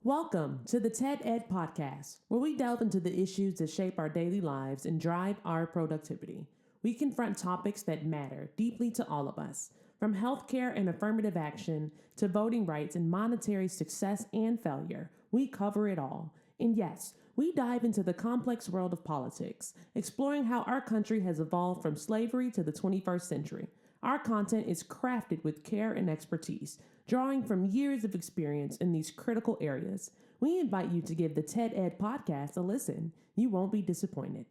Welcome to the TED Ed Podcast, where we delve into the issues that shape our daily lives and drive our productivity. We confront topics that matter deeply to all of us, from healthcare and affirmative action to voting rights and monetary success and failure. We cover it all. And yes, we dive into the complex world of politics, exploring how our country has evolved from slavery to the 21st century. Our content is crafted with care and expertise, drawing from years of experience in these critical areas. We invite you to give the TED Ed podcast a listen. You won't be disappointed.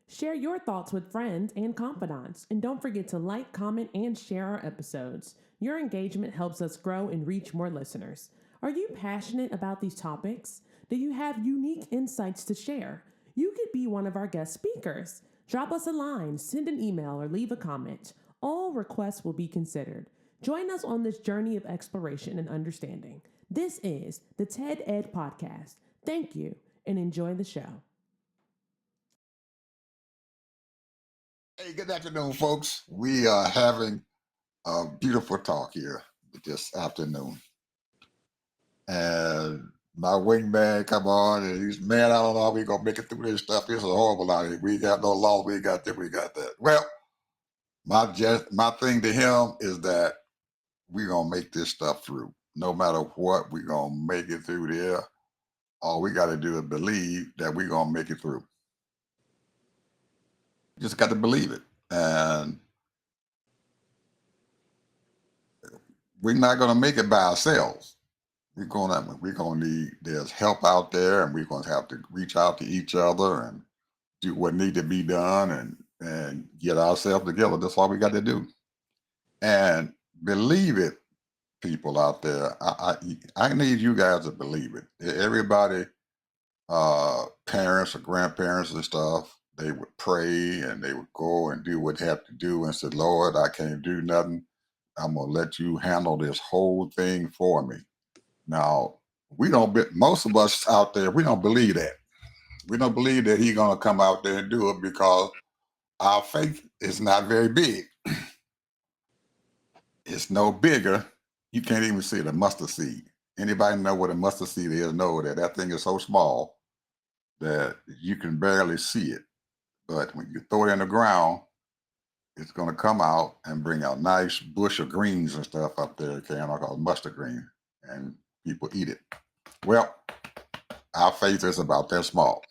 Share your thoughts with friends and confidants, and don't forget to like, comment, and share our episodes. Your engagement helps us grow and reach more listeners. Are you passionate about these topics? Do you have unique insights to share? You could be one of our guest speakers. Drop us a line, send an email, or leave a comment. All requests will be considered. Join us on this journey of exploration and understanding. This is the TED Ed Podcast. Thank you, and enjoy the show. Hey, good afternoon, folks. We are having a beautiful talk here this afternoon. And my wingman come on, and he's, man, I don't know how we going to make it through this stuff. This is horrible out here. We got no laws. We got this, we got that. Well, my thing to him is that we're going to make this stuff through. No matter what, we're going to make it through there. All we got to do is believe that we're going to make it through. Just got to believe it. And we're not going to make it by ourselves. We're gonna need, there's help out there, and we're gonna have to reach out to each other and do what need to be done and get ourselves together. That's all we got to do. And believe it, people out there. I need you guys to believe it. Everybody, parents or grandparents and stuff, they would pray and they would go and do what they have to do and say, Lord, I can't do nothing. I'm gonna let you handle this whole thing for me. Now, most of us out there, we don't believe that. We don't believe that he's going to come out there and do it because our faith is not very big. It's no bigger. You can't even see the mustard seed. Anybody know what a mustard seed is? Know that thing is so small that you can barely see it. But when you throw it in the ground, it's going to come out and bring out nice bush of greens and stuff up there, called mustard green. And people eat it. Well, our faith is about that small.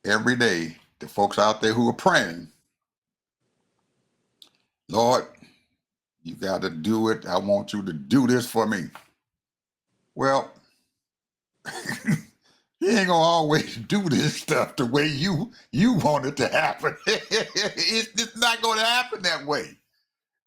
Every day, the folks out there who are praying, Lord, you got to do it. I want you to do this for me. Well, he ain't gonna always do this stuff the way you want it to happen. It's not going to happen that way.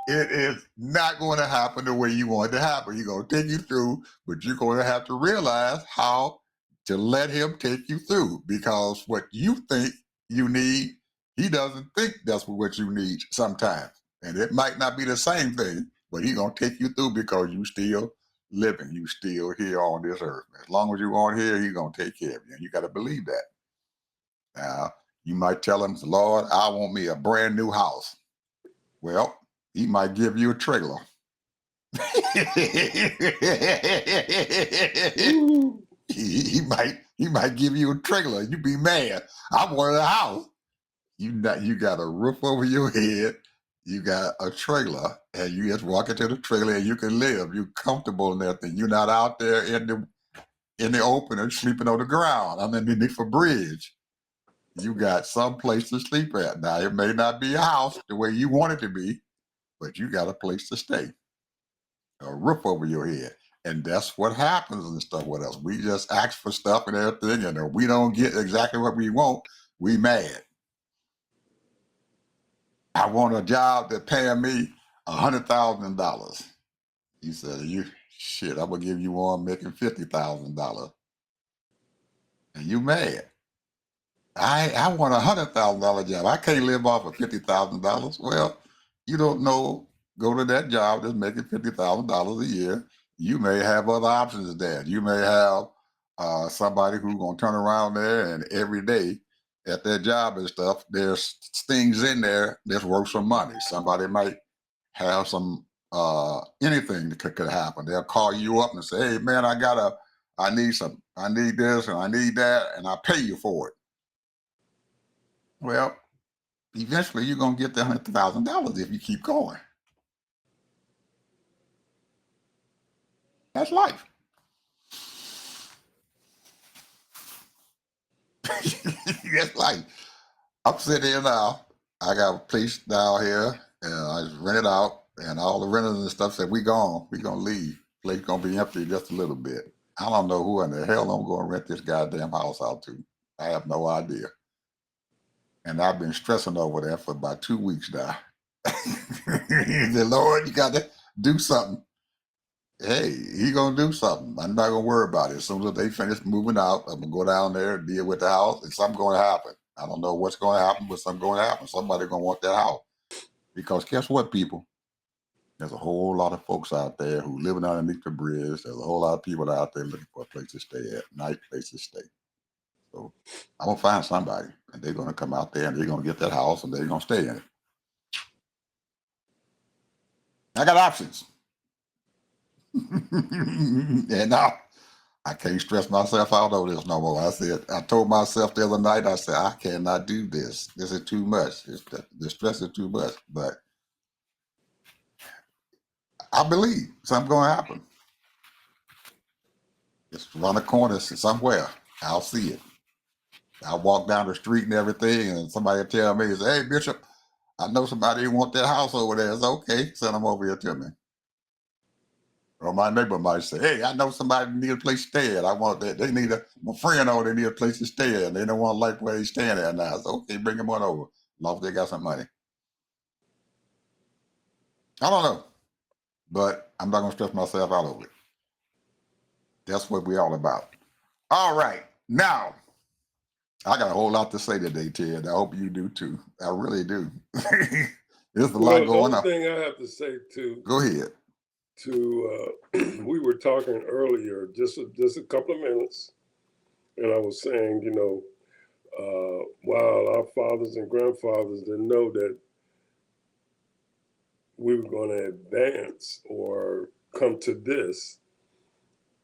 It is not going to happen the way you want it to happen. He's going to take you through, but you're going to have to realize how to let him take you through, because what you think you need, he doesn't think that's what you need sometimes. And it might not be the same thing, but he's going to take you through because you still living. You still here on this earth. As long as you're on here, he's going to take care of you. And you got to believe that. Now, you might tell him, Lord, I want me a brand new house. Well, he might give you a trailer. he might give you a trailer. You be mad. I wanted a house. You got a roof over your head. You got a trailer, and you just walk into the trailer and you can live. You're comfortable in that thing. You're not out there in the open and sleeping on the ground underneath a bridge. You got some place to sleep at. Now, it may not be a house the way you want it to be, but you got a place to stay, a roof over your head. And that's what happens and stuff with us. We just ask for stuff and everything, and if we don't get exactly what we want, we mad. I want a job that paying me $100,000. He said, I'm gonna give you one making $50,000. And you mad. I want $100,000 job. I can't live off of $50,000. Well, you don't know. Go to that job that's making $50,000 a year. You may have other options there. You may have somebody who's gonna turn around there, and every day at their job and stuff, there's things in there that's worth some money. Somebody might have some anything that could happen. They'll call you up and say, "Hey, man, I need this, and I need that, and I pay you for it." Well, eventually you're gonna get the $100,000 if you keep going. That's life. That's life. I'm sitting here now. I got a place down here, and I just rent it out, and all the renters and stuff said, "We gone. We gonna leave. Place gonna be empty just a little bit." I don't know who in the hell I'm gonna rent this goddamn house out to. I have no idea. And I've been stressing over that for about 2 weeks now. He said, "Lord, you got to do something." Hey, he gonna do something. I'm not gonna worry about it. As soon as they finish moving out, I'm gonna go down there and deal with the house, and something's gonna happen. I don't know what's gonna happen, but something's gonna happen. Somebody's gonna want that house. Because guess what, people? There's a whole lot of folks out there who living underneath the bridge. There's a whole lot of people out there looking for a place to stay at, nice place to stay. So I'm gonna find somebody, and they're gonna come out there, and they're gonna get that house, and they're gonna stay in it. I got options. And now I can't stress myself out over this no more. I told myself the other night, I said, I cannot do this. This is too much. The stress is too much. But I believe something's going to happen. It's around the corner somewhere. I'll see it. I walk down the street and everything, and somebody will tell me, say, "Hey, Bishop, I know somebody who want that house over there." It's okay. Send them over here to me. Or my neighbor might say, "Hey, I know somebody need a place to stay at. I want that. They need my friend over. They need a place to stay at. And they don't want to like where they staying at now." So okay, bring them on over. As long as they got some money. I don't know, but I'm not gonna stress myself out over it. That's what we're all about. All right, now I got a whole lot to say today, Ted. I hope you do too. I really do. There's a lot Well, the going only on. thing I have to say Go ahead. we were talking earlier, just a couple of minutes, and I was saying, while our fathers and grandfathers didn't know that we were going to advance or come to this,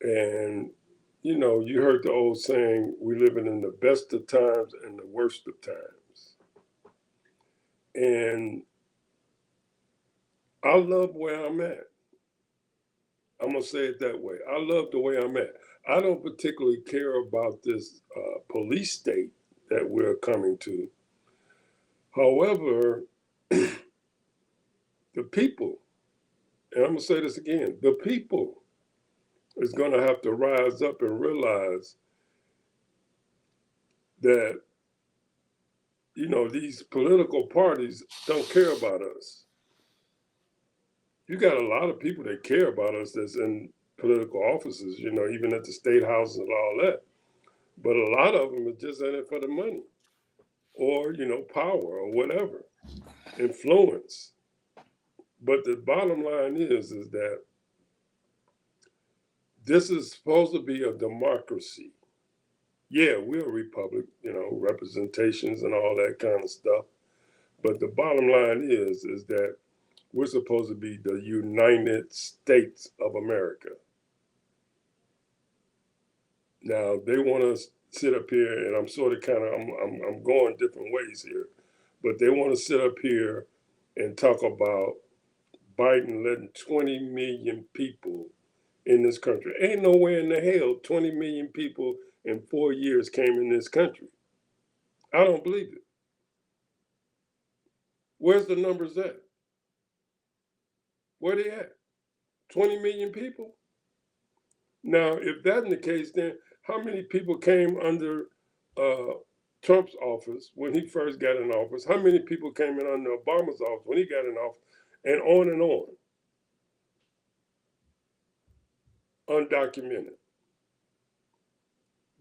and you heard the old saying, "We living in the best of times and the worst of times," and I love where I'm at. I'm gonna say it that way. I love the way I'm at. I don't particularly care about this police state that we're coming to. However, the people, and I'm gonna say this again, the people is gonna have to rise up and realize that these political parties don't care about us. You got a lot of people that care about us that's in political offices, even at the state house and all that. But a lot of them are just in it for the money or, power or whatever, influence. But the bottom line is that this is supposed to be a democracy. Yeah, we're a republic, representations and all that kind of stuff. But the bottom line is that we're supposed to be the United States of America. Now they want to sit up here, and I'm sort of kind of I'm going different ways here, but they want to sit up here and talk about Biden letting 20 million people in this country. Ain't nowhere in the hell 20 million people in 4 years came in this country. I don't believe it. Where's the numbers at? Where they at? 20 million people? Now, if that's the case, then how many people came under uh, Trump's office when he first got in office? How many people came in under Obama's office when he got in office? And on and on. Undocumented.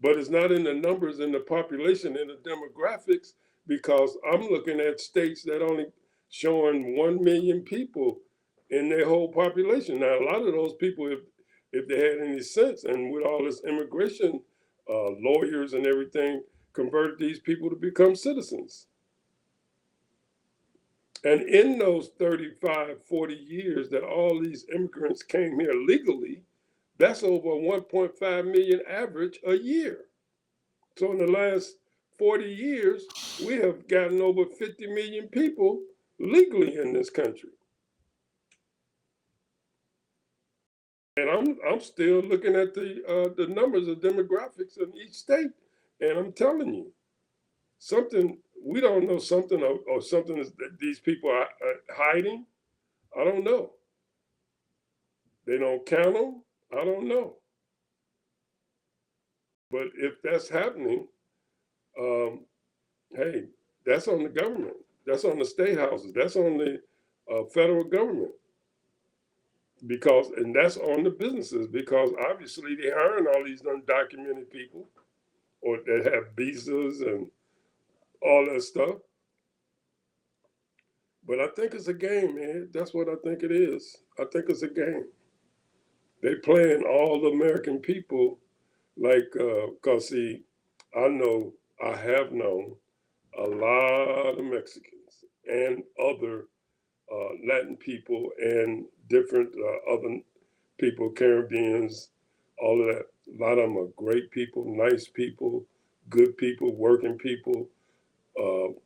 But it's not in the numbers in the population and the demographics, because I'm looking at states that only showing 1 million people in their whole population. Now, a lot of those people, if they had any sense, and with all this immigration lawyers and everything, converted these people to become citizens. And in those 35, 40 years that all these immigrants came here legally, that's over 1.5 million average a year. So in the last 40 years, we have gotten over 50 million people legally in this country. And I'm still looking at the numbers of demographics in each state, and I'm telling you, something we don't know, something or something that these people are hiding. I don't know. They don't count them. I don't know. But if that's happening, um, hey, that's on the government. That's on the state houses. That's on the federal government and that's on the businesses because obviously they're hiring all these undocumented people or that have visas and all that stuff. But I think it's a game, man. That's what I think it is. I think it's a game. They playing all the American people like, cause see, I have known a lot of Mexicans and other Latin people and different other people, Caribbeans, all of that. A lot of them are great people, nice people, good people, working people,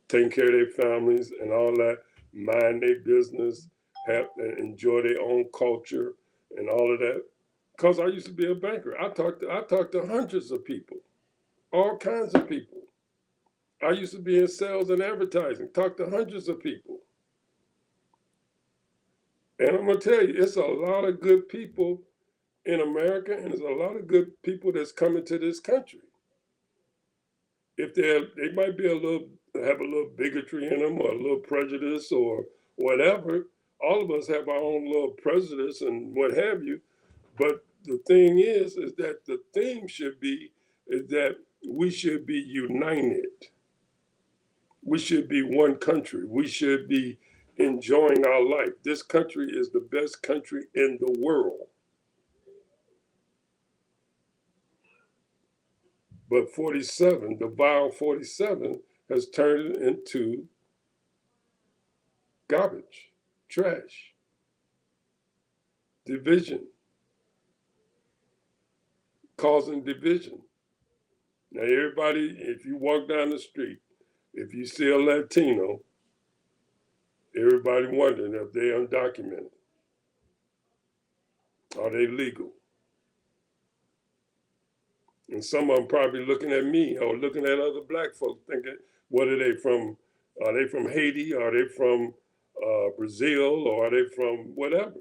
taking care of their families and all that, mind their business, have and enjoy their own culture and all of that. Because I used to be a banker. I talked to hundreds of people, all kinds of people. I used to be in sales and advertising, talked to hundreds of people. And I'm gonna tell you, it's a lot of good people in America, and there's a lot of good people that's coming to this country. If they might be have a little bigotry in them or a little prejudice or whatever. All of us have our own little prejudice and what have you. But the thing is that the theme should be is that we should be united. We should be one country. We should be enjoying our life. This country is the best country in the world. But 47, the vile 47, has turned it into garbage, trash, division, causing division. Now, everybody, if you walk down the street, if you see a Latino, everybody wondering if they're undocumented. Are they legal? And some of them probably looking at me or looking at other black folks thinking, what are they from? Are they from Haiti? Are they from Brazil? Or are they from whatever?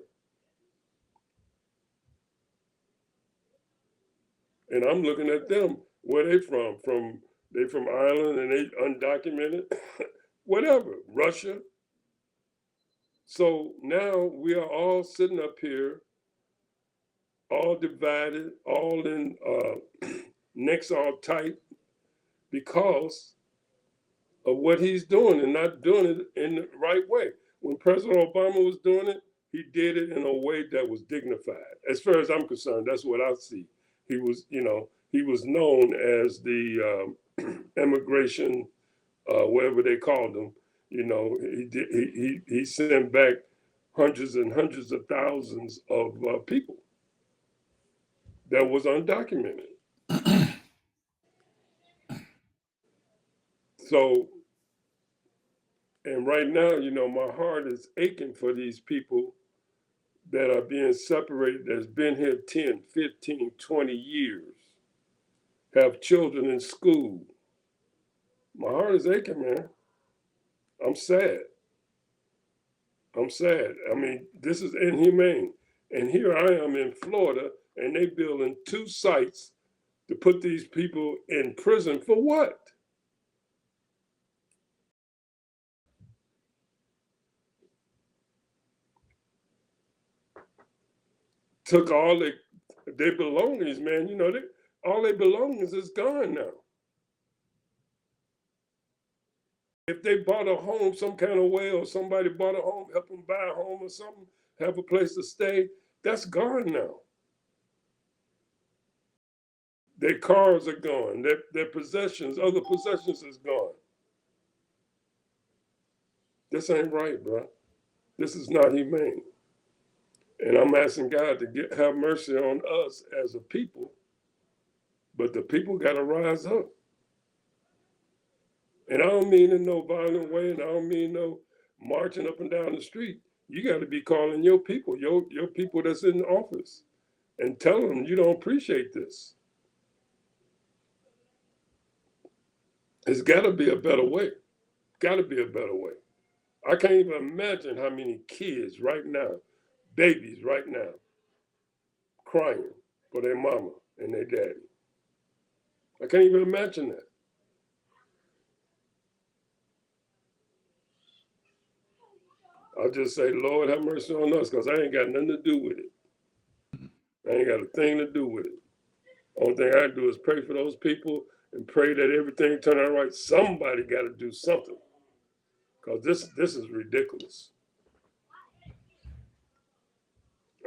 And I'm looking at them. Where they from? They from Ireland and they undocumented? Whatever. Russia. So now we are all sitting up here, all divided, all in necks all tight because of what he's doing and not doing it in the right way. When President Obama was doing it, he did it in a way that was dignified. As far as I'm concerned, that's what I see. He was, he was known as the immigration, whatever they called him. He sent back hundreds and hundreds of thousands of people that was undocumented. So, and right now, my heart is aching for these people that are being separated, that's been here 10, 15, 20 years, have children in school. My heart is aching, man. I'm sad. I'm sad. I mean, this is inhumane. And here I am in Florida, and they building 2 sites to put these people in prison for what? Took all their belongings, man. All their belongings is gone now. If they bought a home some kind of way, or somebody bought a home, help them buy a home or something, have a place to stay, that's gone now. Their cars are gone. Their possessions, other possessions is gone. This ain't right, bro. This is not humane. And I'm asking God to have mercy on us as a people, but the people got to rise up. And I don't mean in no violent way, and I don't mean no marching up and down the street. You got to be calling your people, your people that's in office, and tell them you don't appreciate this. It's got to be a better way. Got to be a better way. I can't even imagine how many kids right now, babies right now, crying for their mama and their daddy. I can't even imagine that. I'll just say, Lord, have mercy on us, because I ain't got nothing to do with it. I ain't got a thing to do with it. Only thing I do is pray for those people and pray that everything turn out right. Somebody got to do something, because this is ridiculous.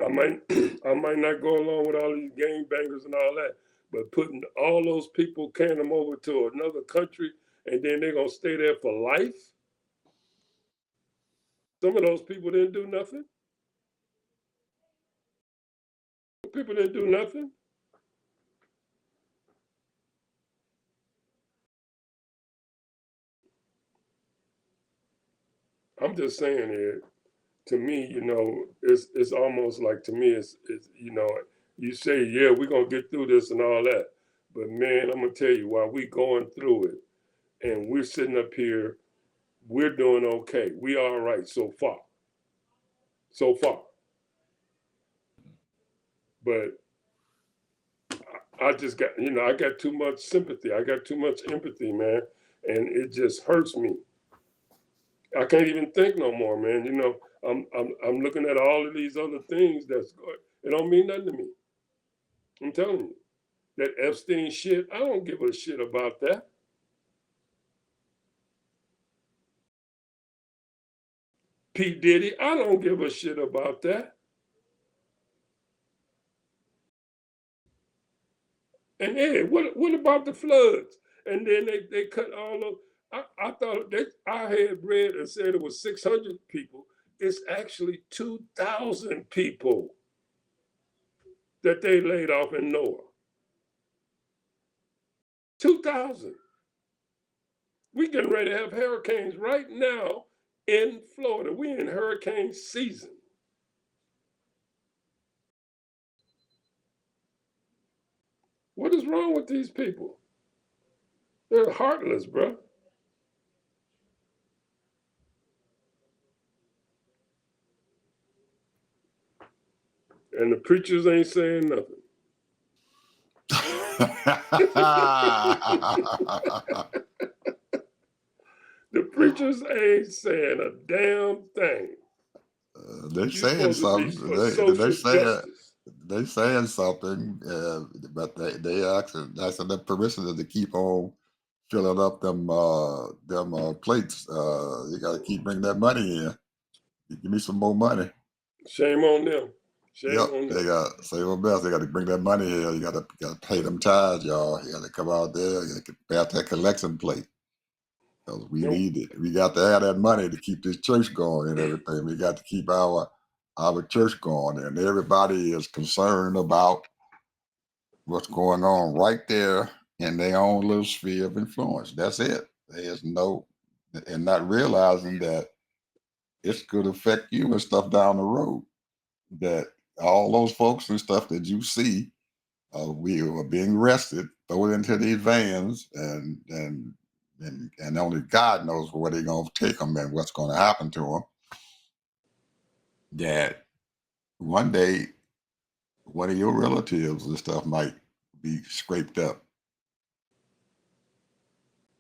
I might I might not go along with all these gangbangers and all that, but putting all those people, carrying them over to another country, and then they're gonna stay there for life. Some of those people didn't do nothing. People didn't do nothing. I'm just saying here. To me, it's almost like, to me, it's you say, yeah, we're gonna get through this and all that, but man, I'm gonna tell you, while we going through it, and we're sitting up here, we're doing okay. We all right so far, so far. But I just got, I got too much sympathy. I got too much empathy, man, and it just hurts me. I can't even think no more, man. I'm looking at all of these other things that's good. It don't mean nothing to me. I'm telling you. That Epstein shit, I don't give a shit about that. P. Diddy, I don't give a shit about that. And hey, what about the floods? And then they cut all of. I thought I had read and said it was 600 people. It's actually 2,000 people that they laid off in Noah. 2,000. We getting ready to have hurricanes right now in Florida. We in hurricane season. What is wrong with these people? They're heartless, bro. And the preachers ain't saying nothing. The preachers ain't saying a damn thing. They're saying something. They saying something, but they asking them permission to keep on filling up them plates. You got to keep bringing that money in. Give me some more money. Shame on them. Shame Yep, on them. they got say what best. They got to bring that money here. You got to pay them tithes, y'all. You got to come out there. You got to pass that collection plate. Because we need it. We got to have that money to keep this church going and everything. We got to keep our church going, and everybody is concerned about what's going on right there in their own little sphere of influence. That's it. There's no, and not realizing that it's going to affect you and stuff down the road. That all those folks and stuff that you see, we are being arrested, thrown into these vans, and only God knows where they're going to take them and what's going to happen to them. That one day, one of your relatives and stuff might be scraped up.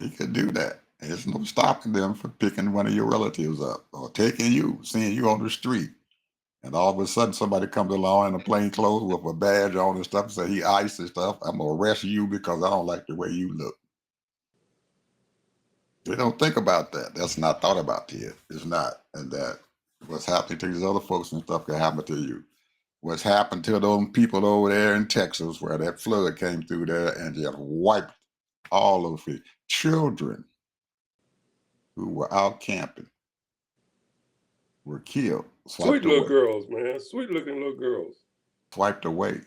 He could do that. There's no stopping them from picking one of your relatives up or taking you, seeing you on the street. And all of a sudden, somebody comes along in a plain clothes with a badge on and stuff and say he iced and stuff. I'm going to arrest you because I don't like the way you look. They don't think about that. That's not thought about yet. It's not. And that what's happening to these other folks and stuff can happen to you. What's happened to those people over there in Texas where that flood came through there and just wiped all of the children who were out camping. were killed, Sweet swiped little away, girls, man. Sweet looking little girls. swiped away,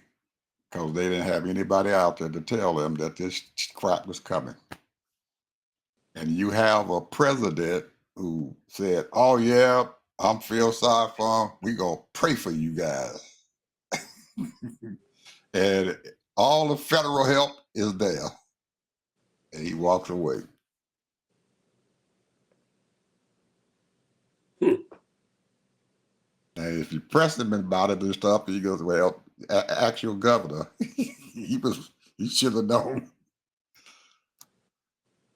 because they didn't have anybody out there to tell them that this crap was coming. And you have a president who said, "Oh yeah, I'm feel sorry for them. We gonna pray for you guys," and all the federal help is there. And he walks away. Hmm. And if you press him about it and stuff, he goes, "Well, actual governor, he should have known,"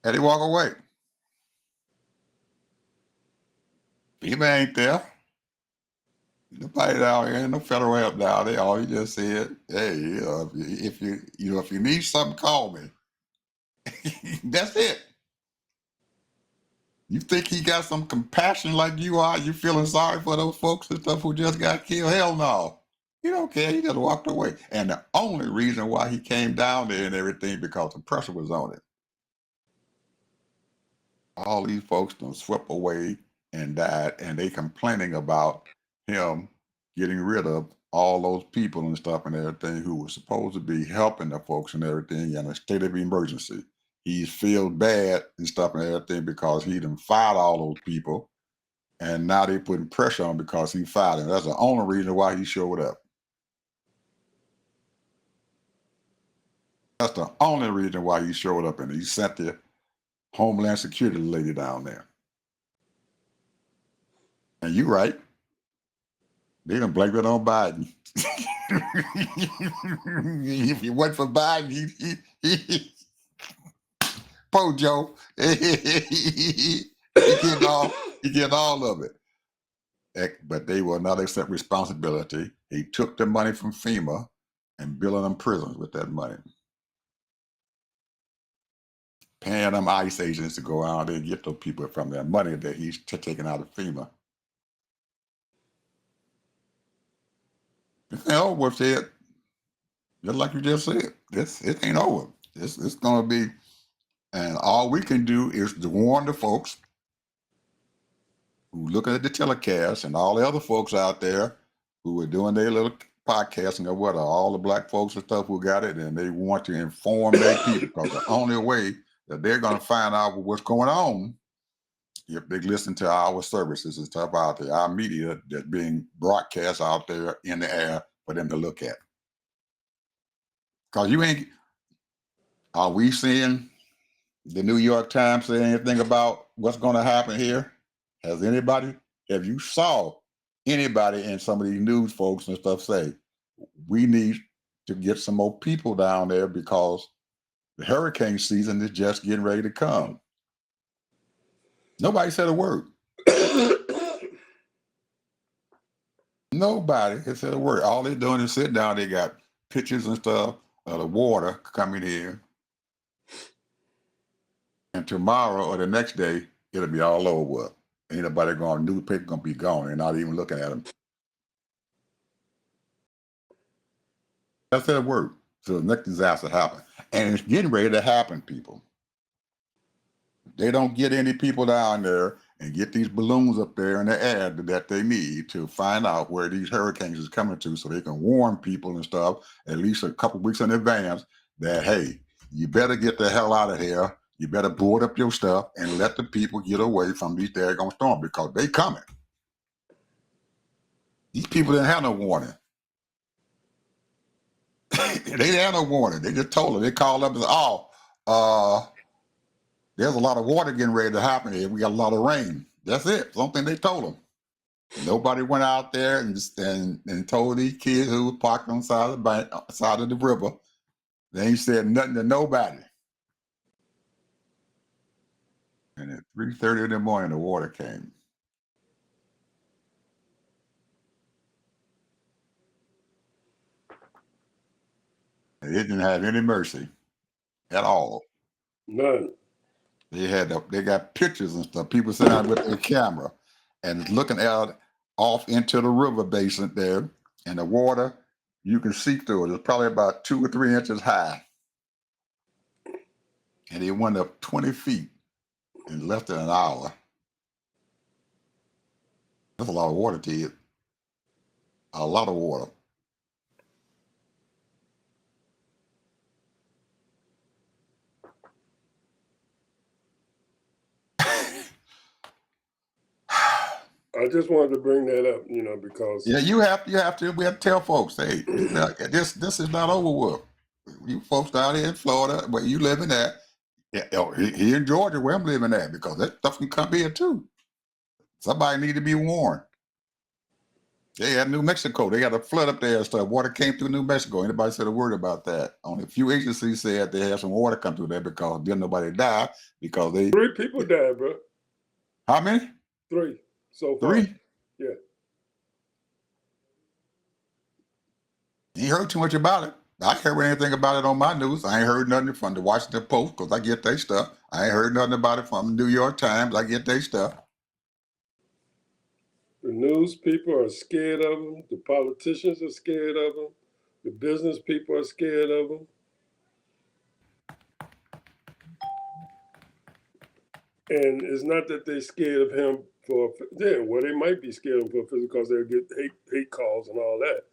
and he walk away. FEMA ain't there. Nobody down here, no federal help down there. All he just said, "Hey, if you need something, call me." That's it. You think he got some compassion like you are? You feeling sorry for those folks and stuff who just got killed? Hell no. He don't care. He just walked away. And the only reason why he came down there and everything because the pressure was on it. All these folks done swept away and died, and they complaining about him getting rid of all those people and stuff and everything who were supposed to be helping the folks and everything in a state of emergency. He feels bad and stuff and everything because he done fired all those people, and now they putting pressure on because he fired him. That's the only reason why he showed up. That's the only reason why he showed up, and he sent the Homeland Security lady down there. And you're right. They done blamed it on Biden. If you went for Biden, poor Joe, he get all of it. But they will not accept responsibility. He took the money from FEMA and building them prisons with that money. Paying them ICE agents to go out there and get those people from their money that he's taking out of FEMA. It ain't over with it. Just like you just said, it ain't over. It's gonna be, and all we can do is to warn the folks who looking at the telecast and all the other folks out there who are doing their little podcasting or what, all the black folks and stuff who got it, and they want to inform their people because the only way that they're gonna find out what's going on if they listen to our services and stuff out there, our media that's being broadcast out there in the air for them to look at. Because are we seeing the New York Times say anything about what's going to happen here? Have you saw anybody in some of these news folks and stuff say, we need to get some more people down there because the hurricane season is just getting ready to come? Nobody said a word. Nobody has said a word. All they're doing is sitting down. They got pictures and stuff of the water coming in. And tomorrow or the next day, it'll be all over. Ain't nobody going, newspaper going to be gone. They're not even looking at them. That's that word. So the next disaster happened. And it's getting ready to happen, people. They don't get any people down there and get these balloons up there in the air that they need to find out where these hurricanes is coming to so they can warn people and stuff at least a couple weeks in advance that, hey, you better get the hell out of here. You better board up your stuff and let the people get away from these daggone storms because they coming. These people didn't have no warning. They didn't have no warning. They just told them. They called up and said, there's a lot of water getting ready to happen here. We got a lot of rain. That's it. Something they told them. Nobody went out there and told these kids who were parked on the side of the bank, side of the river. They ain't said nothing to nobody. And at 3:30 in the morning, the water came. They didn't have any mercy at all. None. They got pictures and stuff. People sitting out with their camera and looking out off into the river basin there, and the water, you can see through it. It's probably about 2 or 3 inches high. And it went up 20 feet in less than an hour. That's a lot of water, Ted. A lot of water. I just wanted to bring that up, because Yeah, you have to. We have to tell folks, hey, this is not over with. You folks down here in Florida, where you living at, here in Georgia, where I'm living at, because that stuff can come here too. Somebody need to be warned. They had New Mexico. They got a flood up there and stuff. Water came through New Mexico. Anybody said a word about that? Only a few agencies said they had some water come through there because didn't nobody die because they. 3 people died, bro. How many? 3 so far. 3? Yeah. Ain't heard too much about it. I ain't heard anything about it on my news. I ain't heard nothing from the Washington Post because I get their stuff. I ain't heard nothing about it from the New York Times. I get their stuff. The news people are scared of them. The politicians are scared of them. The business people are scared of them. And it's not that they're scared of him they might be scared of him for because they'll get hate calls and all that.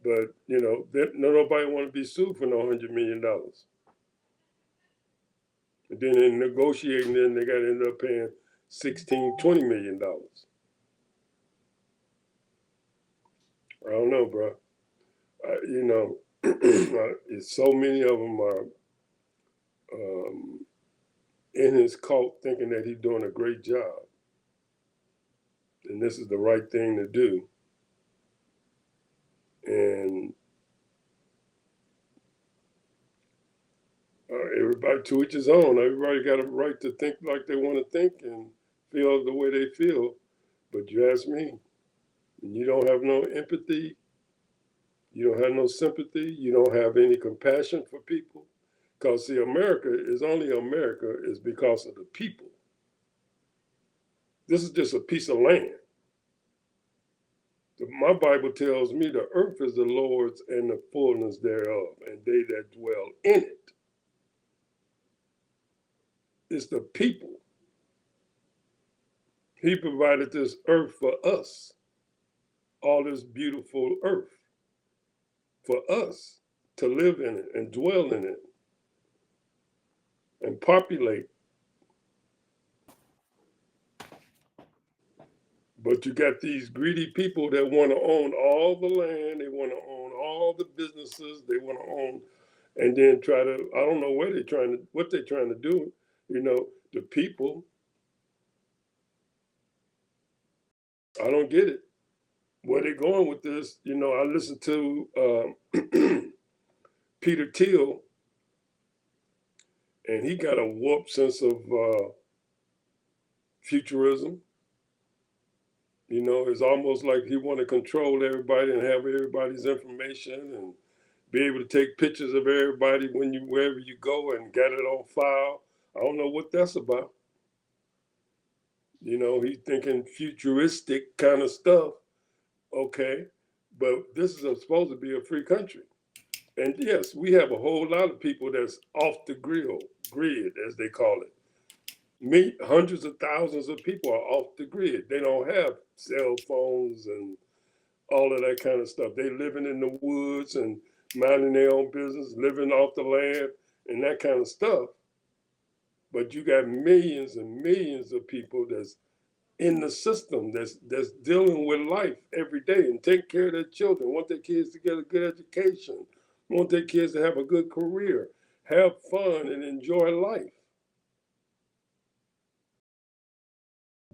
But, nobody want to be sued for no $100 million. And then in negotiating, they got to end up paying $16-20 million. I don't know, bro. So many of them are in his cult thinking that he's doing a great job. And this is the right thing to do. And everybody to each his own. Everybody got a right to think like they want to think and feel the way they feel. But you ask me, you don't have no empathy, you don't have no sympathy, you don't have any compassion for people. Because, see, America is only America is because of the people. This is just a piece of land. My Bible tells me the earth is the Lord's and the fullness thereof, and they that dwell in it. It's the people. He provided this earth for us, all this beautiful earth, for us to live in it and dwell in it and populate. But you got these greedy people that want to own all the land, they want to own all the businesses, they want to own, and then try to, I don't know what they're trying to do. The people, I don't get it. Where they going with this? I listened to Peter Thiel, and he got a warped sense of futurism. It's almost like he want to control everybody and have everybody's information and be able to take pictures of everybody wherever you go and get it on file. I don't know what that's about. He's thinking futuristic kind of stuff. Okay, but this is supposed to be a free country. And yes, we have a whole lot of people that's off the grid, as they call it. Hundreds of thousands of people are off the grid. They don't have cell phones and all of that kind of stuff. They living in the woods and minding their own business, living off the land and that kind of stuff. But you got millions and millions of people that's in the system that's dealing with life every day and take care of their children, want their kids to get a good education, want their kids to have a good career, have fun and enjoy life.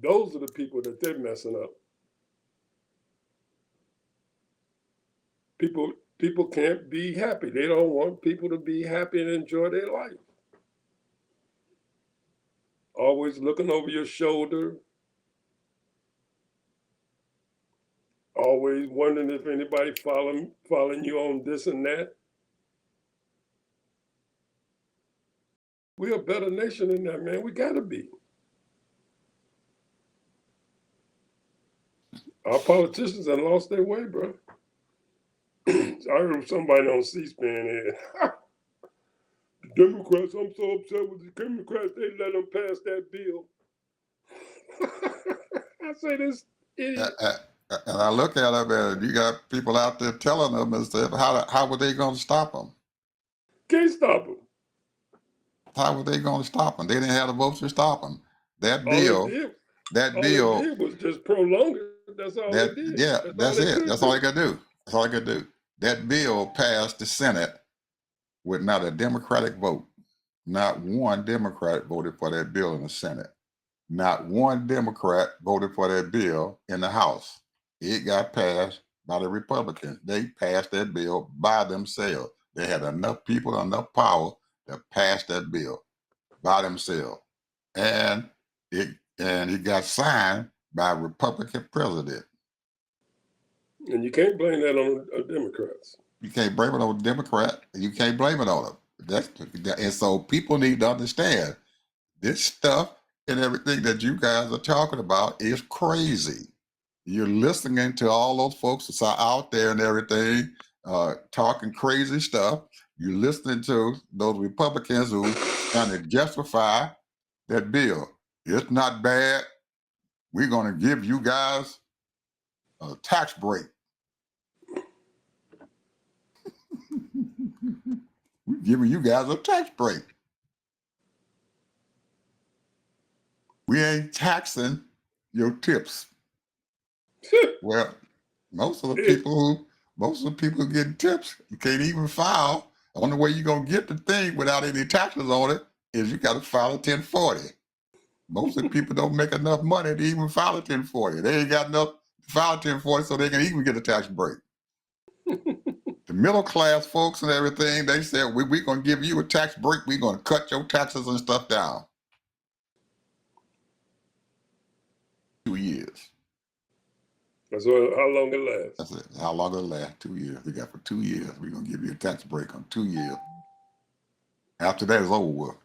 Those are the people that they're messing up. People can't be happy. They don't want people to be happy and enjoy their life. Always looking over your shoulder. Always wondering if anybody following you on this and that. We're a better nation than that, man. We gotta be. Our politicians have lost their way, bro. I heard somebody on C-SPAN here. The Democrats, I'm so upset with the Democrats, they let them pass that bill. I say this Idiot. And I look at them, and you got people out there telling them, and said, how were they going to stop them? Can't stop them. How were they going to stop them? They didn't have the votes to stop them. That All it bill, did, that all it bill, did was just prolong it. That's all that it did. yeah, That's all that's they it. could That's all do. they could do. That's all they could do. That bill passed the Senate with not a Democratic vote. Not one Democrat voted for that bill in the Senate. Not one Democrat voted for that bill in the House. It got passed by the Republicans. They passed that bill by themselves. They had enough people, enough power to pass that bill by themselves. And it got signed by a Republican president. And you can't blame that on Democrats. You can't blame it on the Democrat. You can't blame it on them. And so people need to understand this stuff and everything that you guys are talking about is crazy. You're listening to all those folks that's out there and everything, talking crazy stuff. You're listening to those Republicans who trying to justify that bill. It's not bad. We're going to give you guys a tax break. We're giving you guys a tax break. We ain't taxing your tips. Well, most of the people getting tips, you can't even file. The only way you're gonna get the thing without any taxes on it is you got to file a 1040. Most of the people don't make enough money to even file a 1040. They ain't got enough to file a 1040 so they can even get a tax break. The middle class folks and everything, they said, we're going to give you a tax break. We're going to cut your taxes and stuff down. 2 years. That's how long it lasts. That's it. How long it'll last? 2 years. We got for 2 years. We're going to give you a tax break on 2 years. After that is over with.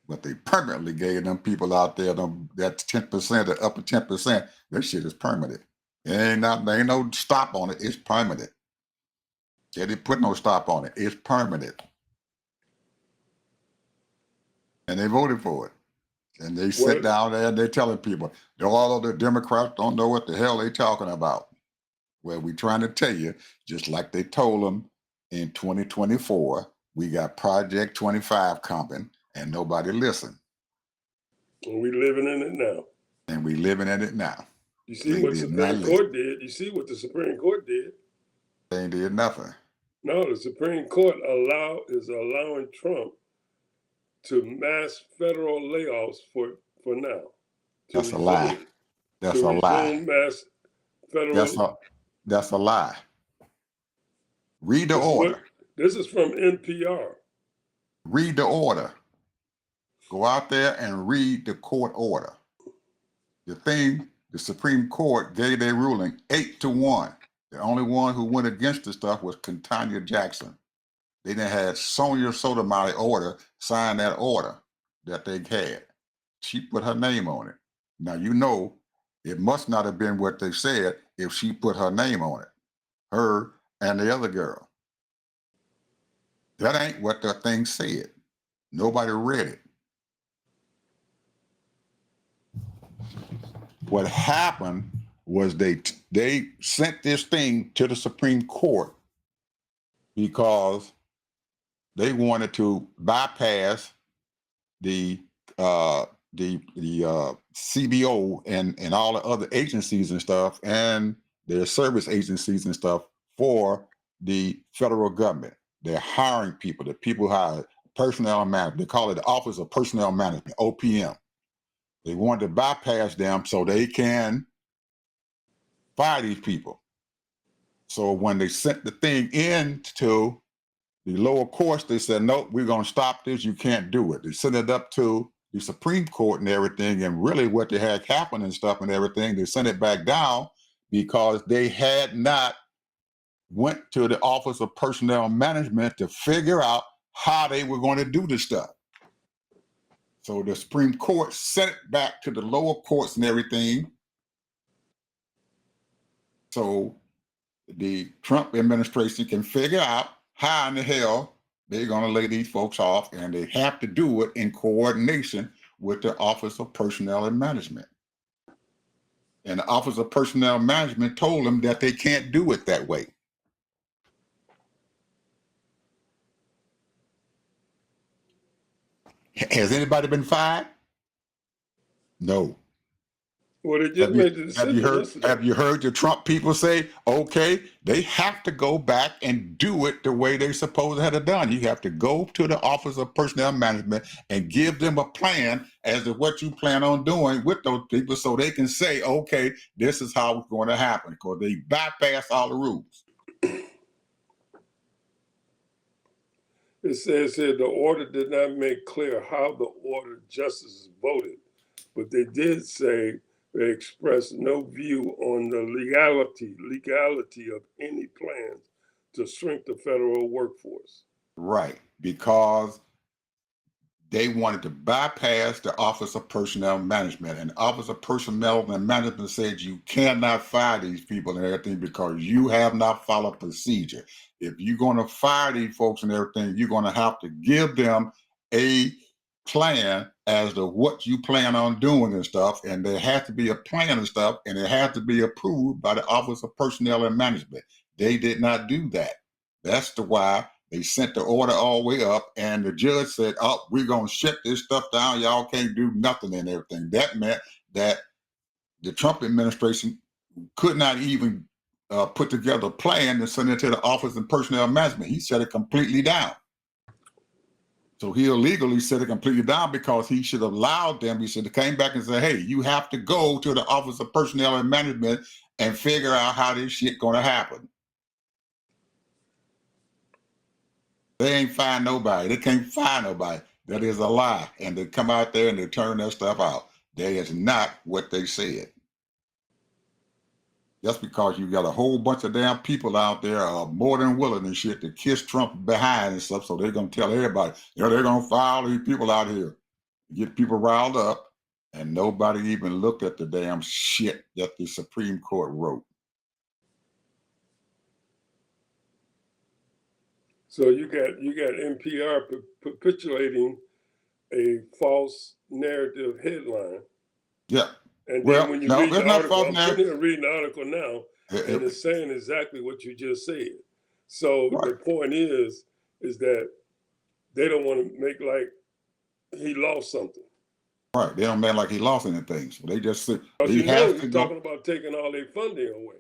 But they permanently gave them people out there that 10%, the upper 10%, that shit is permanent. There ain't no stop on it. It's permanent. They didn't put no stop on it. It's permanent. And they voted for it. And they sit down there and they're telling people, all of the Democrats don't know what the hell they're talking about. Well, we're trying to tell you, just like they told them in 2024, we got Project 25 coming, and nobody listened. And we living in it now. And we living in it now. You see what the Supreme Court did? You see what the Supreme Court did? They ain't did nothing. No, the Supreme Court is allowing Trump to mass federal layoffs for now. That's a lie. That's a lie. Mass federal. That's a lie. Read the order. This is from NPR. Read the order. Go out there and read the court order. The Supreme Court gave their ruling 8-1. The only one who went against the stuff was Tanya Jackson. They then had Sonia Sotomayor order sign that order that they had. She put her name on it. Now, you know, it must not have been what they said if she put her name on it. Her and the other girl. That ain't what the thing said. Nobody read it. What happened was they sent this thing to the Supreme Court because they wanted to bypass the CBO and all the other agencies and stuff and their service agencies and stuff for the federal government. They're hiring people. The people hire personnel management. They call it the Office of Personnel Management, OPM. They wanted to bypass them so they can fire these people. So when they sent the thing into the lower courts, they said, nope, we're going to stop this. You can't do it. They sent it up to the Supreme Court and everything. And really what they had happened and stuff and everything, they sent it back down because they had not went to the Office of Personnel Management to figure out how they were going to do this stuff. So the Supreme Court sent it back to the lower courts and everything. So the Trump administration can figure out how in the hell they're going to lay these folks off, and they have to do it in coordination with the Office of Personnel and Management. And the Office of Personnel Management told them that they can't do it that way. Has anybody been fired? No. Well, they just made the Have you decision heard? yesterday. Have you heard the Trump people say, okay, they have to go back and do it the way they supposed to have it done? You have to go to the Office of Personnel Management and give them a plan as to what you plan on doing with those people, so they can say, okay, this is how it's going to happen, because they bypass all the rules. It says here the order did not make clear how the order justices voted, but they did say they expressed no view on the legality of any plans to shrink the federal workforce. Right, because they wanted to bypass the Office of Personnel Management, and the Office of Personnel Management said you cannot fire these people and everything because you have not followed procedure. If you're going to fire these folks and everything, you're going to have to give them a plan as to what you plan on doing and stuff, and there has to be a plan and stuff, and it has to be approved by the Office of Personnel and Management. They did not do that. That's the why they sent the order all the way up, and the judge said, oh, we're going to shut this stuff down. Y'all can't do nothing and everything. That meant that the Trump administration could not even put together a plan to send it to the Office of Personnel Management. He shut it completely down. So he illegally set it completely down because he should have allowed them. He should have came back and said, hey, you have to go to the Office of Personnel and Management and figure out how this shit going to happen. They ain't find nobody. They can't find nobody. That is a lie. And they come out there and they turn that stuff out. That is not what they said. Just because you got a whole bunch of damn people out there more than willing and shit to kiss Trump behind and stuff, so they're going to tell everybody, they're going to file these people out here, get people riled up, and nobody even looked at the damn shit that the Supreme Court wrote. So you got NPR perpetuating a false narrative headline. Yeah. And then when you read the article, I'm sitting here reading the article now, and it's saying exactly what you just said. So the point is that they don't want to make like he lost something. Right. They don't make like he lost anything. So they just said he's talking about taking all their funding away.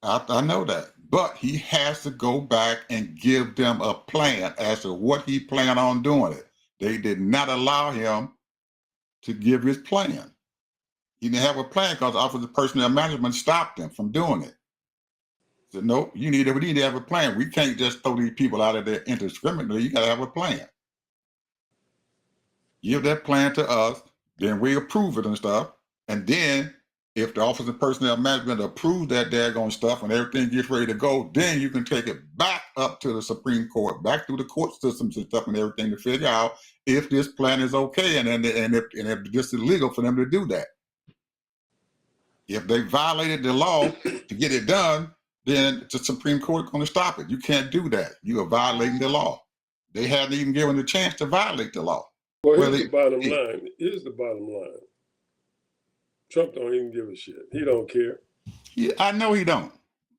I know that. But he has to go back and give them a plan as to what he planned on doing it. They did not allow him to give his plan. He didn't have a plan because the Office of Personnel Management stopped him from doing it. Said, nope, we need to have a plan. We can't just throw these people out of there indiscriminately. You got to have a plan. Give that plan to us, then we approve it and stuff. And then if the Office of Personnel Management approves that daggone stuff and everything gets ready to go, then you can take it back up to the Supreme Court, back through the court systems and stuff and everything to figure out if this plan is okay and if this is legal for them to do that. If they violated the law to get it done, then the Supreme Court is going to stop it. You can't do that. You are violating the law. They hadn't even given the chance to violate the law. Well, here's the bottom line. Here's the bottom line. Trump don't even give a shit. He don't care. Yeah, I know he don't.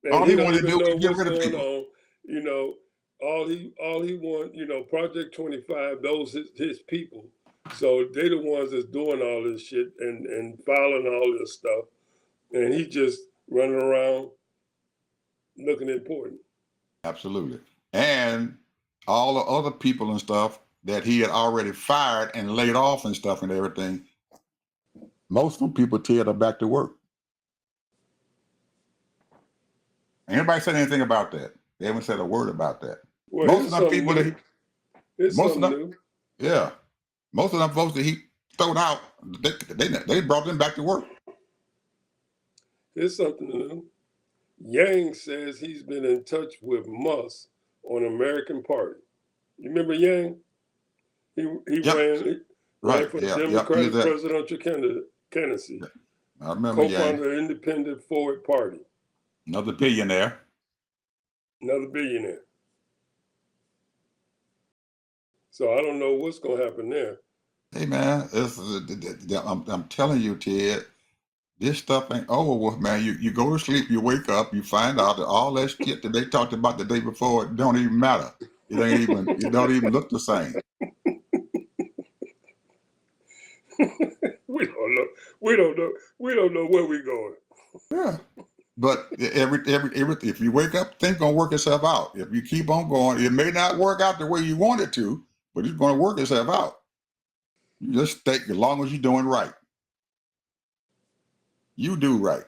And all he want to do is get rid of people. You know, all he want, you know, Project 25, those his people. So they the ones that's doing all this shit and filing all this stuff. And he just running around looking important. Absolutely. And all the other people and stuff that he had already fired and laid off and stuff and everything, most of them people tell them back to work. Anybody said anything about that? They haven't said a word about that. Well, most of them people new. Most of them, new. Yeah. Most of them folks that he thrown out, they brought them back to work. Here's something new. Yang says he's been in touch with Musk on American Party. You remember Yang? He ran for the Democratic presidential candidacy. I remember Yang. Co-founder of the Independent Forward Party. Another billionaire. So I don't know what's going to happen there. Hey man, I'm telling you, Ted, This stuff ain't over with, man. You go to sleep, you wake up, you find out that all that shit that they talked about the day before, it don't even matter. It don't even look the same. We don't know. We don't know. We don't know where we're going. Yeah. But if you wake up, things gonna work itself out. If you keep on going, it may not work out the way you want it to, but it's gonna work itself out. You just stay as long as you're doing right. You do right.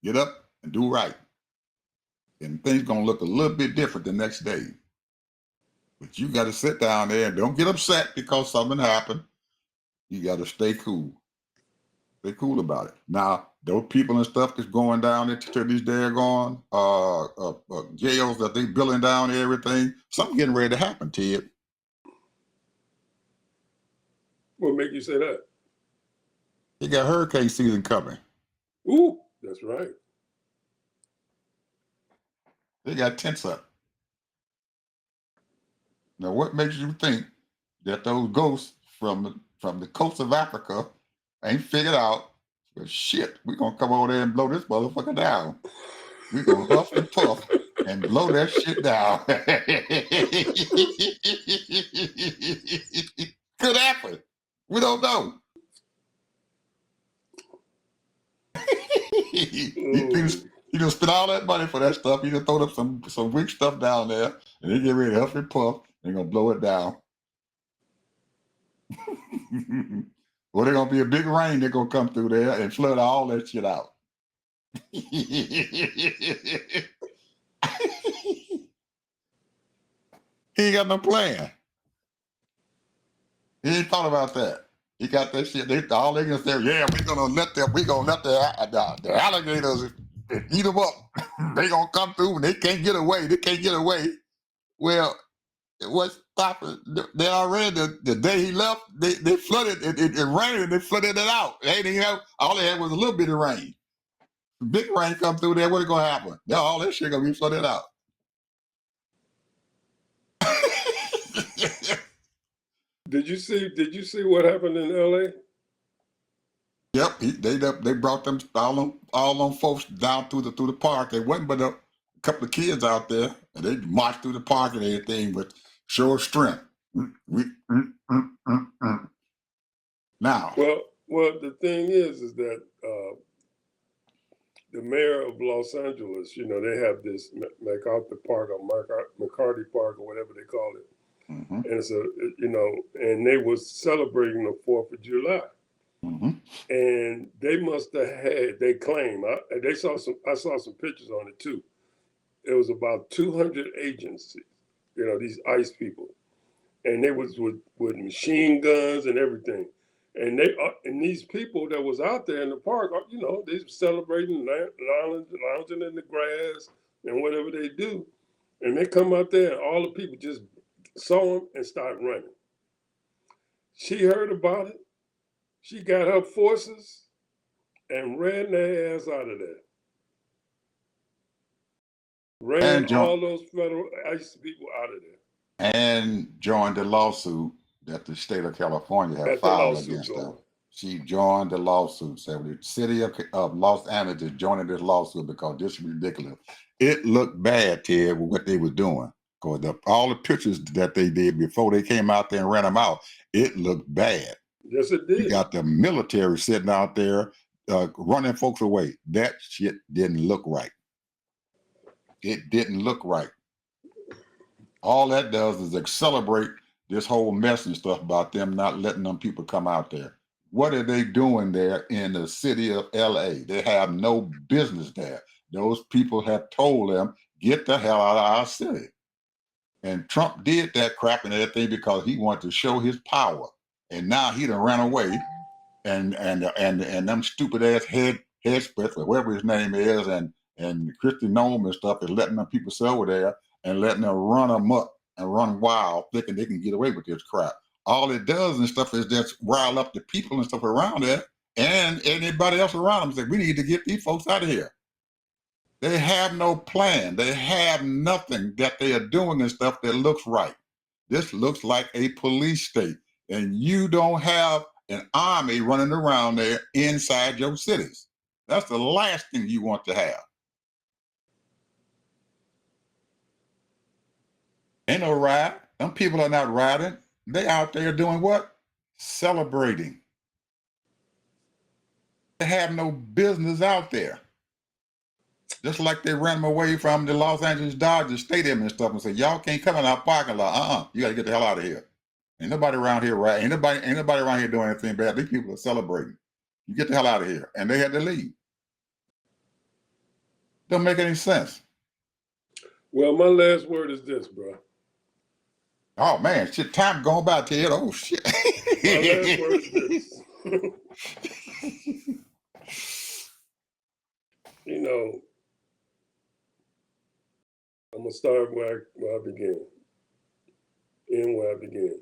Get up and do right. And things gonna look a little bit different the next day. But you gotta sit down there and don't get upset because something happened. You gotta stay cool. Stay cool about it. Now, those people and stuff that's going down into these daggone jails that they building down and everything, something getting ready to happen, Ted. What make you say that? They got hurricane season coming. Ooh, that's right. They got tents up. Now, what makes you think that those ghosts from the coast of Africa ain't figured out? But shit, we're gonna come over there and blow this motherfucker down. We're gonna huff and puff and blow that shit down. Could happen. We don't know. You just spend all that money for that stuff. You just throw up some weak stuff down there, and they get ready to huff and puff. They're gonna blow it down. Well, there's gonna be a big rain. They're gonna come through there and flood all that shit out. He ain't got no plan. He ain't thought about that. He got that shit. All they can say, yeah, we're gonna let the alligators eat them up. They gonna come through and they can't get away. They can't get away. Well, what's stopping? They already the day he left, they flooded it rained and they flooded it out. They didn't have all they had was a little bit of rain. Big rain come through there. What's gonna happen? Yeah, all that shit gonna be flooded out. Did you see what happened in LA? Yep, they brought them all them folks down through the park. They wasn't but a couple of kids out there, and they marched through the park and everything with show of strength. Now, well, the thing is that the mayor of Los Angeles, they have this MacArthur Park or McCarty Park or whatever they call it. mm-hmm. And it's and they was celebrating the 4th of July. Mm-hmm. And they must have had, they claim, I saw some pictures on it too. It was about 200 agents, these ICE people. And they was with machine guns and everything. And these people that was out there in the park, they celebrating, lounging in the grass and whatever they do. And they come out there and all the people just saw them and start running. She heard about it. She got her forces and ran their ass out of there. Ran all those federal ICE people out of there. And joined the lawsuit that the state of California had filed against them. She joined the lawsuit. Said the city of Los Angeles is joining this lawsuit because this is ridiculous. It looked bad, Ted, with what they were doing. Because all the pictures that they did before they came out there and ran them out, it looked bad. Yes, it did. You got the military sitting out there running folks away. That shit didn't look right. It didn't look right. All that does is accelerate this whole mess and stuff about them not letting them people come out there. What are they doing there in the city of LA? They have no business there. Those people have told them, get the hell out of our city. And Trump did that crap and everything because he wanted to show his power. And now he done ran away and them stupid ass headspress or whatever his name is and Christy Nome and stuff is letting them people sit over there and letting them run amok and run wild, thinking they can get away with this crap. All it does and stuff is just rile up the people and stuff around there and anybody else around them. Say, we need to get these folks out of here. They have no plan. They have nothing that they are doing and stuff that looks right. This looks like a police state, and you don't have an army running around there inside your cities. That's the last thing you want to have. Ain't no ride. Them people are not riding. They out there doing what? Celebrating. They have no business out there. Just like they ran them away from the Los Angeles Dodgers Stadium and stuff and said, y'all can't come in our parking lot. You got to get the hell out of here. Ain't nobody around here, right? Ain't nobody around here doing anything bad. These people are celebrating. You get the hell out of here. And they had to leave. Don't make any sense. Well, my last word is this, bro. Oh, man, shit, time going by, Ted. Oh, shit. My last word is this. You know, I'm going to start where I began. End where I began.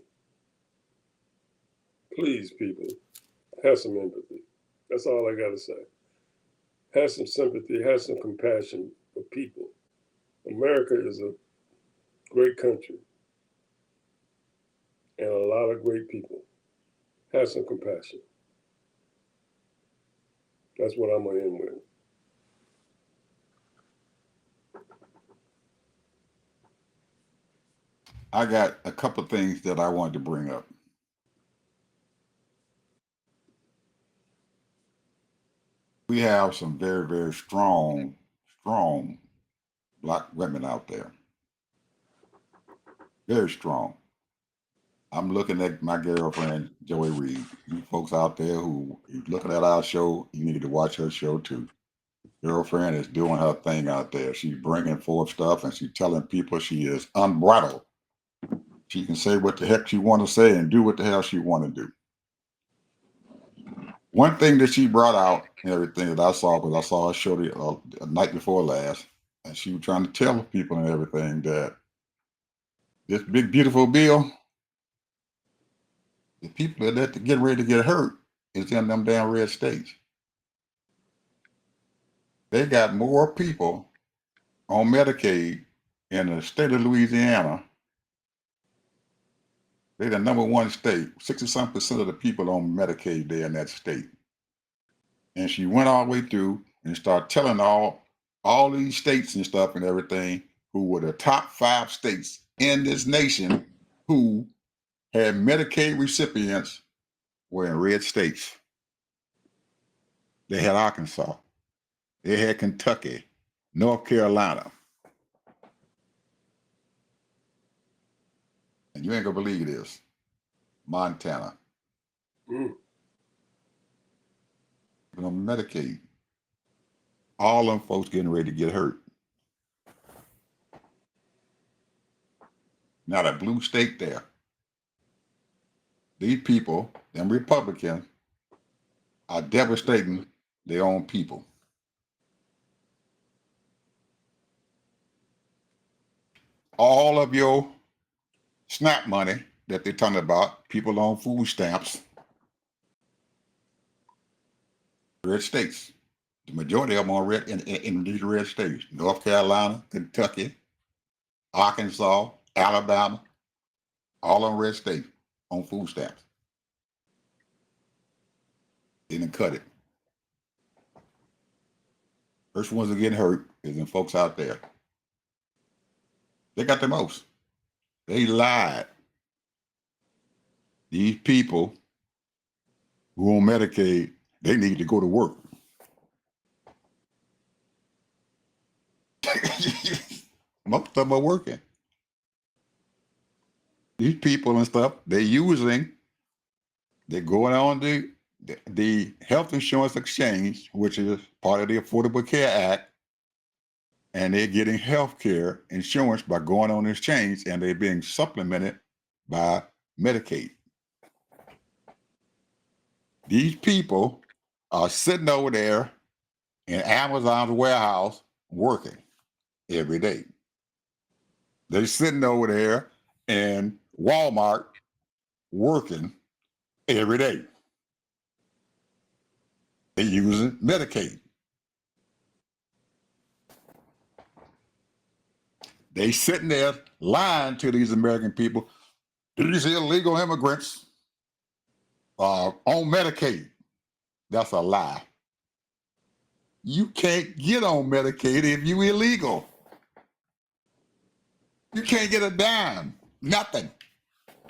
Please, people, have some empathy. That's all I got to say. Have some sympathy, have some compassion for people. America is a great country and a lot of great people. Have some compassion. That's what I'm going to end with. I got a couple of things that I wanted to bring up. We have some very, very strong Black women out there. Very strong. I'm looking at my girlfriend, Joey Reed. You folks out there who are looking at our show, you need to watch her show too. Girlfriend is doing her thing out there. She's bringing forth stuff and she's telling people she is unbridled. She can say what the heck she want to say and do what the hell she want to do. One thing that she brought out and everything that I saw, because I saw her show the night before last, and she was trying to tell people and everything that this big, beautiful bill, the people that are getting ready to get hurt is in them damn red states. They got more people on Medicaid in the state of Louisiana. They're the number one state. 60-some% of the people on Medicaid there in that state. And she went all the way through and started telling all these states and stuff and everything who were the top 5 states in this nation who had Medicaid recipients were in red states. They had Arkansas. They had Kentucky, North Carolina. And you ain't gonna believe this. Montana. On Medicaid. All them folks getting ready to get hurt. Now that blue state there. These people, them Republicans, are devastating their own people. All of your SNAP money that they're talking about, people on food stamps, red states. The majority of them are red in these red states. North Carolina, Kentucky, Arkansas, Alabama, all on red states on food stamps. They didn't cut it. First ones that getting hurt is them folks out there. They got the most. They lied. These people who on Medicaid, they need to go to work. Most of them are working. These people and stuff, they're going on the health insurance exchange, which is part of the Affordable Care Act, and they're getting health care insurance by going on the exchange, and they're being supplemented by Medicaid. These people are sitting over there in Amazon's warehouse working every day. They're sitting over there in Walmart working every day. They're using Medicaid. They sitting there lying to these American people. These illegal immigrants are on Medicaid. That's a lie. You can't get on Medicaid if you illegal. You can't get a dime, nothing.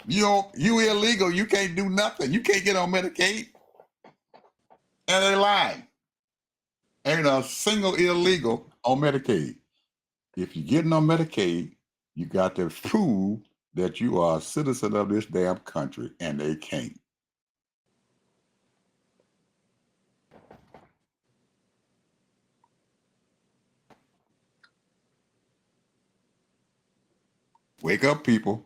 You illegal, you can't do nothing. You can't get on Medicaid. And they lying. Ain't a single illegal on Medicaid. If you're getting on Medicaid, you got to prove that you are a citizen of this damn country, and they can't. Wake up, people.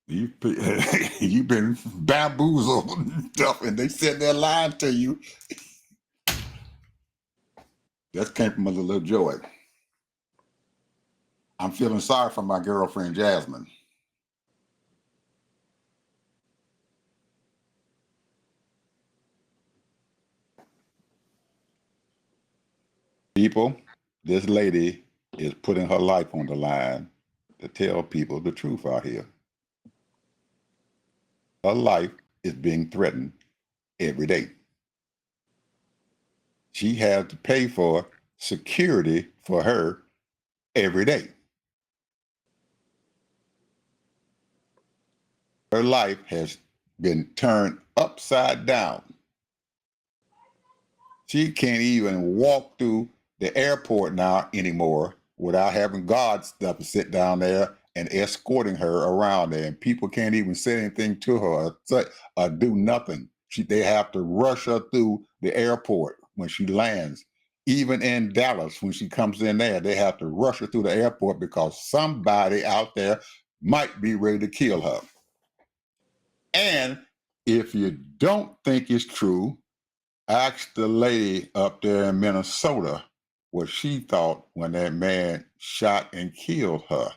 You've been bamboozled and stuff, and they said they're lying to you. That came from a little Joy. I'm feeling sorry for my girlfriend, Jasmine. People, this lady is putting her life on the line to tell people the truth out here. Her life is being threatened every day. She has to pay for security for her every day. Her life has been turned upside down. She can't even walk through the airport now anymore without having guards stuff to sit down there and escorting her around there. And people can't even say anything to her or do nothing. They have to rush her through the airport when she lands. Even in Dallas, when she comes in there, they have to rush her through the airport because somebody out there might be ready to kill her. And if you don't think it's true, ask the lady up there in Minnesota what she thought when that man shot and killed her.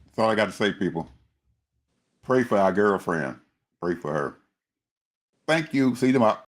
That's all I got to say, people. Pray for our girlfriend. Pray for her. Thank you. See you tomorrow.